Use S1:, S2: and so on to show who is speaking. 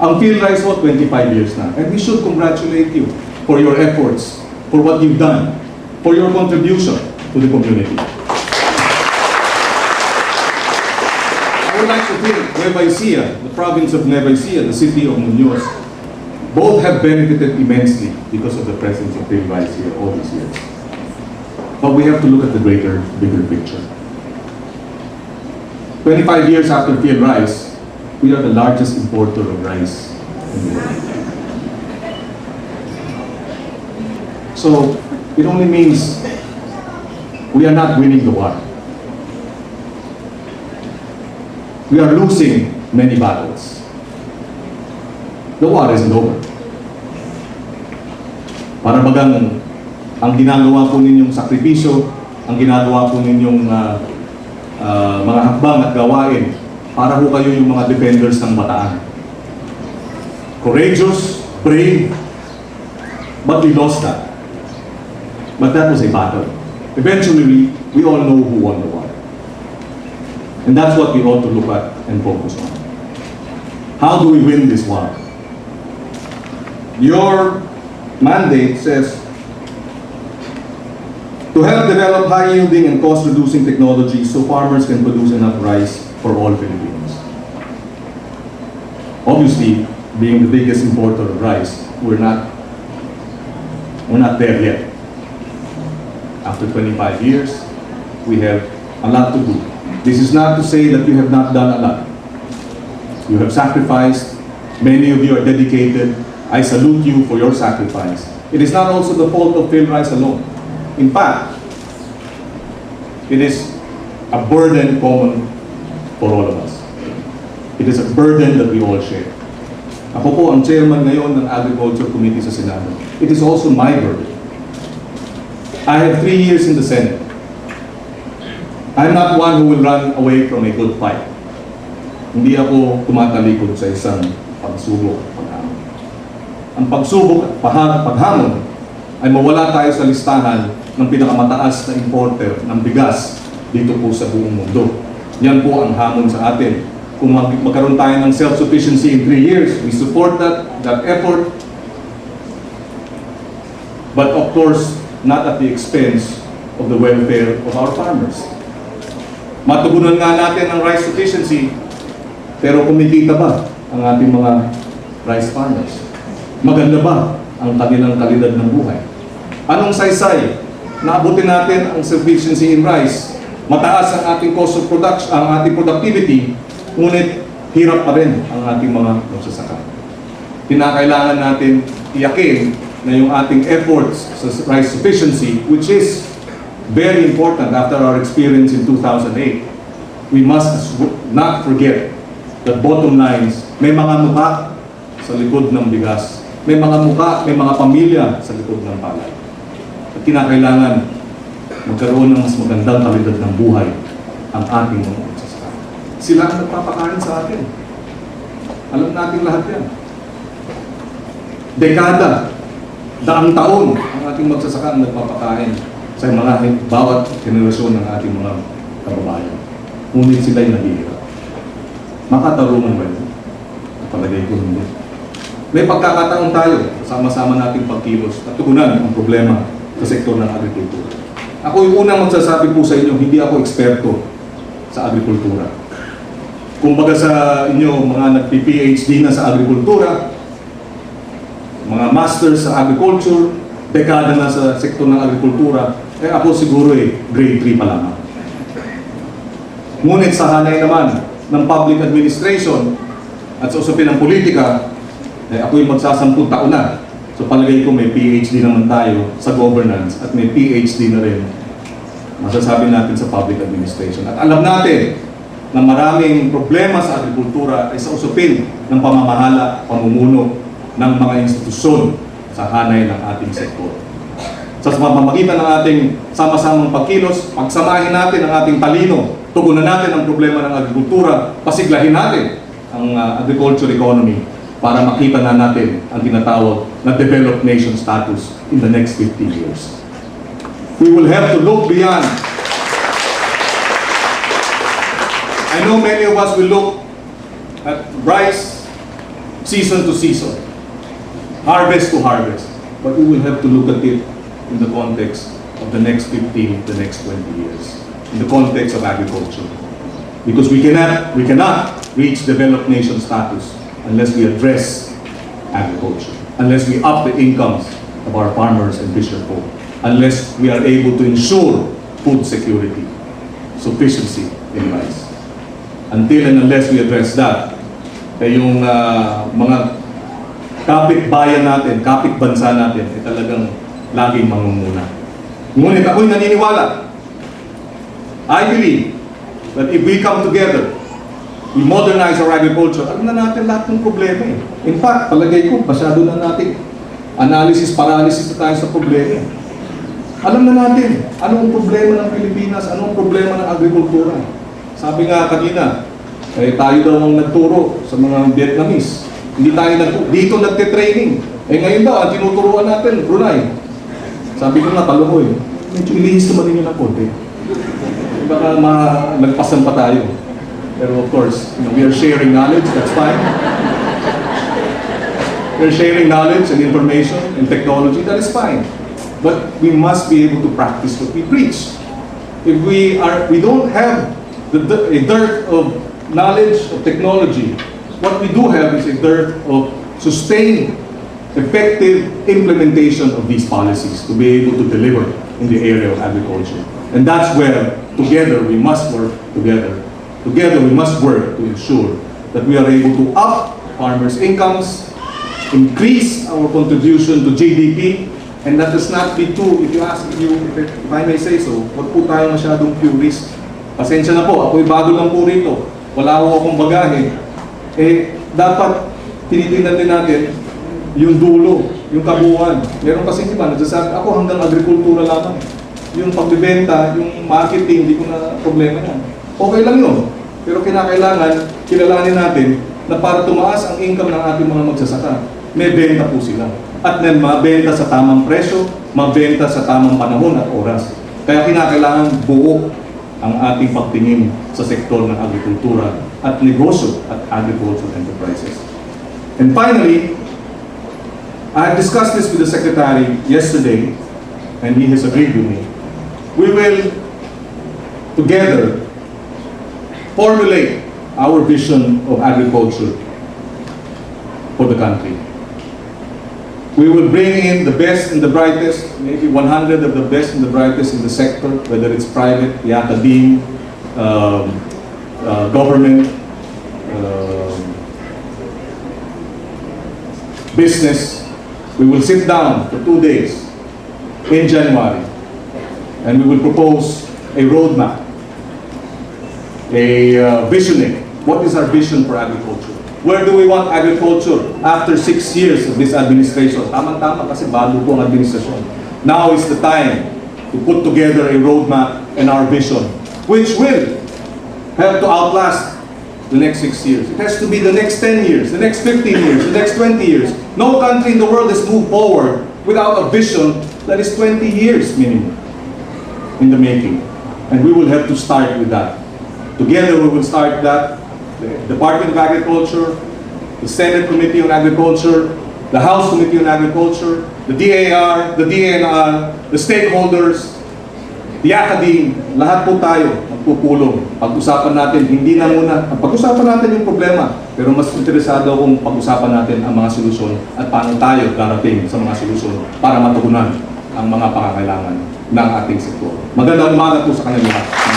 S1: Ang PhilRice mo, 25 years na. And we should congratulate you for your efforts, for what you've done, for your contribution to the community. I would like to thank Nueva Ecija, the province of Nueva Ecija, the city of Muñoz. Both have benefited immensely because of the presence of PhilRice here all these years. But we have to look at the bigger picture. 25 years after PhilRice, we are the largest importer of rice in the world. So, it only means we are not winning the war. We are losing many battles. The war isn't over. Para bagang ang ginagawa po ninyong sakripisyo, ang ginagawa po ninyong mga hakbang at gawain, para po kayo yung mga defenders ng bataan. Courageous, brave, but we lost that. But that was a battle. Eventually, we all know who won the war. And that's what we ought to look at and focus on. How do we win this war? Your mandate says to help develop high-yielding and cost-reducing technologies so farmers can produce enough rice for all Filipinos. Obviously, being the biggest importer of rice, we're not there yet. After 25 years, we have a lot to do. This is not to say that you have not done a lot. You have sacrificed. Many of you are dedicated. I salute you for your sacrifice. It is not also the fault of PhilRice alone. In fact, it is a burden common for all of us. It is a burden that we all share. Ako po ang chairman ngayon ng Agriculture Committee sa Senado. It is also my burden. I have 3 years in the Senate. I'm not one who will run away from a good fight. Hindi ako tumatalikod sa isang pagsubok at paghamon. Ang pagsubok at paghamon ay mawala tayo sa listahan ng pinakamataas na importer ng bigas dito po sa buong mundo. Yan po ang hamon sa atin. Kung magkaroon tayo ng self-sufficiency in 3 years, we support that effort. But of course, not at the expense of the welfare of our farmers. Matugunan nga natin ang rice sufficiency, pero kumikita ba ang ating mga rice farmers? Maganda ba ang kanilang kalidad ng buhay? Anong saysay na abutin natin ang sufficiency in rice? Mataas ang ating cost of production, ang ating productivity, ngunit hirap pa rin ang ating mga magsasaka. Kinakailangan natin iyakin na yung ating efforts sa rice sufficiency, which is very important after our experience in 2008. We must not forget that bottom lines, may mga mukha sa likod ng bigas. May mga mukha, may mga pamilya sa likod ng palay. At kinakailangan magkaroon ng mas magandang kalidad ng buhay ang ating mga magsasaka. Sila ang nagpapakain sa atin. Alam natin lahat yan. Dekada, daang taon ang ating magsasaka ang nagpapakain sa mga bawat generasyon ng ating mga kababayan. Ngunit sila'y naghihirap. Makatarungan ba yun? Palagay ko hindi. May pagkakataon tayo, sama-sama nating pagkilos at tugunan ang problema sa sektor ng agrikultura. Ako yung unang magsasabi po sa inyo, hindi ako eksperto sa agrikultura. Kumbaga sa inyo, mga nagpi-PhD na sa agrikultura, mga masters sa agriculture, dekada na sa sektor ng agrikultura, ako siguro grade 3 pa lamang. Ngunit sa hanay naman ng public administration at sa usapin ng politika, ako yung magsasampung taon na. So palagay ko may PhD naman tayo sa governance at may PhD na rin masasabi natin sa public administration. At alam natin na maraming problema sa agrikultura ay sa usapin ng pamamahala, pamumuno ng mga institusyon sa hanay ng ating sektor. Sa pamamagitan ng ating sama-samang pagkilos, pagsamahin natin ang ating talino, tugunan natin ang problema ng agrikultura, pasiglahin natin ang agriculture economy para makita na natin ang tinatawag na developed nation status in the next 50 years. We will have to look beyond. I know many of us will look at rice season to season, harvest to harvest. But we will have to look at it in the context of the next 15, the next 20 years, in the context of agriculture. Because we cannot reach developed nation status unless we address agriculture, unless we up the incomes of our farmers and fisherfolk, unless we are able to ensure food security, sufficiency in rice. Until and unless we address that, yung mga kapit-bayan natin, kapit-bansa natin, ay talagang laging mangunguna. Ngunit ako'y naniniwala. I believe that if we come together, we modernize our agriculture, alam na natin lahat ng problema eh. In fact, palagay ko, masyado na natin analysis, paralysis na tayo sa problema. Alam na natin, anong problema ng Pilipinas, anong problema ng agrikultura. Sabi nga kanina, tayo daw ang nagturo sa mga Vietnamese. Hindi tayo dito nagte-training. Ngayon daw, ang tinuturuan natin, Brunei. Sabi ko nga, talukoy. Medyo ilihis naman ninyo ng konti. Baka nagpasan pa tayo. Pero of course, we are sharing knowledge, that's fine. We are sharing knowledge and information and technology, that is fine. But we must be able to practice what we preach. If we don't have a dearth of knowledge of technology, what we do have is a dearth of sustained, effective implementation of these policies to be able to deliver in the area of agriculture. And that's where, together, we must work together. Together, we must work to ensure that we are able to up farmers' incomes, increase our contribution to GDP, and that does not be too, if I may say so, wag po tayo masyadong purist. Pasensya na po, ako'y bago lang po rito. Wala ko akong bagahe. Dapat tinitingnan din natin yung dulo, yung kabuuan. Meron kasi di ba, nagsasabi, ako hanggang agrikultura lamang. Yung pagbibenta, yung marketing, hindi ko na problema yan. Okay lang yun. Pero kinakailangan, kilalanin natin na para tumaas ang income ng ating mga magsasaka, may benta po sila. At mabenta sa tamang presyo, mabenta sa tamang panahon at oras. Kaya kinakailangan buo ang ating pagtingin sa sektor ng agrikultura at negosyo at agricultural enterprises. And finally, I discussed this with the Secretary yesterday, and he has agreed with me. We will together formulate our vision of agriculture for the country. We will bring in the best and the brightest, maybe 100 of the best and the brightest in the sector, whether it's private, the academe, government, business. We will sit down for 2 days in January, and we will propose a roadmap, a visioning. What is our vision for agriculture? Where do we want agriculture after 6 years of this administration? Tama-tama kasi bago po ang administrasyon. Now is the time to put together a roadmap and our vision, which will have to outlast the next 6 years. It has to be the next 10 years, the next 15 years, the next 20 years. No country in the world has moved forward without a vision that is 20 years minimum in the making. And we will have to start with that. Together we will start that. The Department of Agriculture, the Senate Committee on Agriculture, the House Committee on Agriculture, the DAR, the DNR, the stakeholders, the academe, lahat po tayo magpupulong. Pag-usapan natin, hindi na muna, pag-usapan natin yung problema, pero mas interesado akong pag-usapan natin ang mga solusyon at paano tayo darating sa mga solusyon para matugunan ang mga pangangailangan ng ating sektor. Magandang umaga po sa kanilang lahat.